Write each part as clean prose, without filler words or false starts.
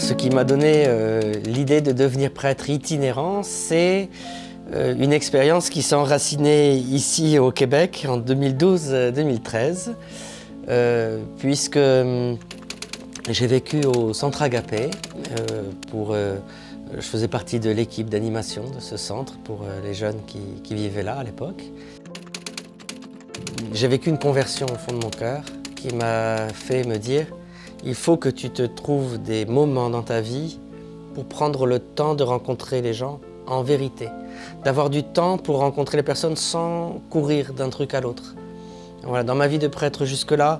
Ce qui m'a donné l'idée de devenir prêtre itinérant, c'est une expérience qui s'est enracinée ici au Québec en 2012-2013, puisque j'ai vécu au Centre Agapé. Je faisais partie de l'équipe d'animation de ce centre pour les jeunes qui vivaient là à l'époque. J'ai vécu une conversion au fond de mon cœur qui m'a fait me dire il faut que tu te trouves des moments dans ta vie pour prendre le temps de rencontrer les gens en vérité, d'avoir du temps pour rencontrer les personnes sans courir d'un truc à l'autre. Voilà, dans ma vie de prêtre jusque-là,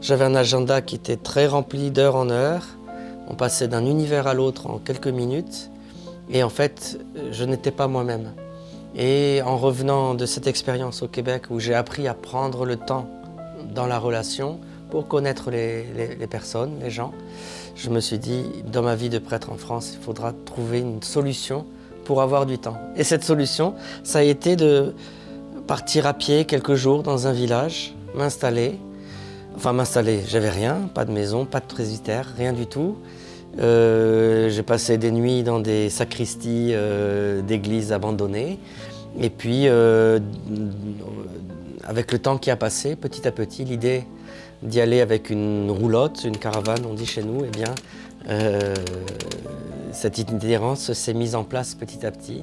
j'avais un agenda qui était très rempli d'heure en heure. On passait d'un univers à l'autre en quelques minutes et en fait, je n'étais pas moi-même. Et en revenant de cette expérience au Québec où j'ai appris à prendre le temps dans la relation pour connaître les personnes, les gens, je me suis dit, dans ma vie de prêtre en France, il faudra trouver une solution pour avoir du temps. Et cette solution, ça a été de partir à pied quelques jours dans un village, m'installer. Enfin m'installer, j'avais rien, pas de maison, pas de presbytère, rien du tout. J'ai passé des nuits dans des sacristies d'églises abandonnées. Et puis, avec le temps qui a passé, petit à petit, l'idée d'y aller avec une roulotte, une caravane, on dit chez nous, eh bien, cette itinérance s'est mise en place petit à petit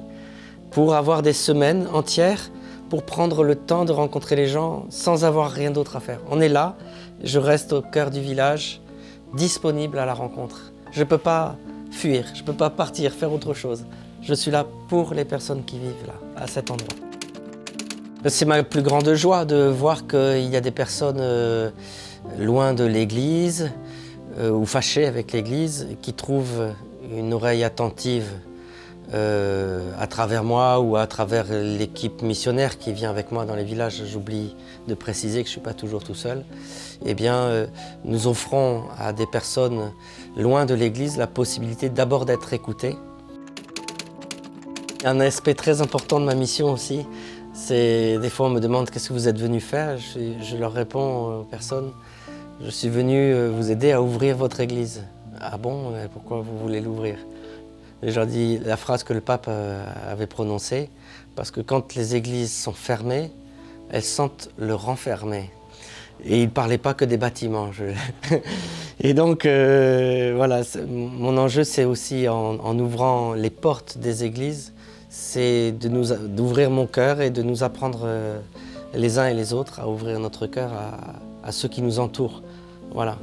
pour avoir des semaines entières pour prendre le temps de rencontrer les gens sans avoir rien d'autre à faire. On est là, je reste au cœur du village, disponible à la rencontre. Je ne peux pas fuir, je ne peux pas partir, faire autre chose. Je suis là pour les personnes qui vivent là, à cet endroit. C'est ma plus grande joie de voir qu'il y a des personnes loin de l'église ou fâchées avec l'église qui trouvent une oreille attentive à travers moi ou à travers l'équipe missionnaire qui vient avec moi dans les villages. J'oublie de préciser que je ne suis pas toujours tout seul. Eh bien, nous offrons à des personnes loin de l'église la possibilité d'abord d'être écoutées. Un aspect très important de ma mission aussi, c'est des fois on me demande qu'est-ce que vous êtes venu faire. Je leur réponds aux personnes, je suis venu vous aider à ouvrir votre église. Ah bon, pourquoi vous voulez l'ouvrir? Et je leur dis la phrase que le pape avait prononcée, parce que quand les églises sont fermées, elles sentent le renfermé. Et il ne parlait pas que des bâtiments. Et donc, voilà, mon enjeu, c'est aussi en ouvrant les portes des églises, c'est d'ouvrir mon cœur et de nous apprendre les uns et les autres à ouvrir notre cœur à ceux qui nous entourent. Voilà.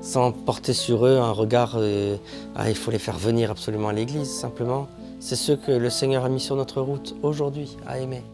Sans porter sur eux un regard, il faut les faire venir absolument à l'église, simplement. C'est ceux que le Seigneur a mis sur notre route aujourd'hui, à aimer.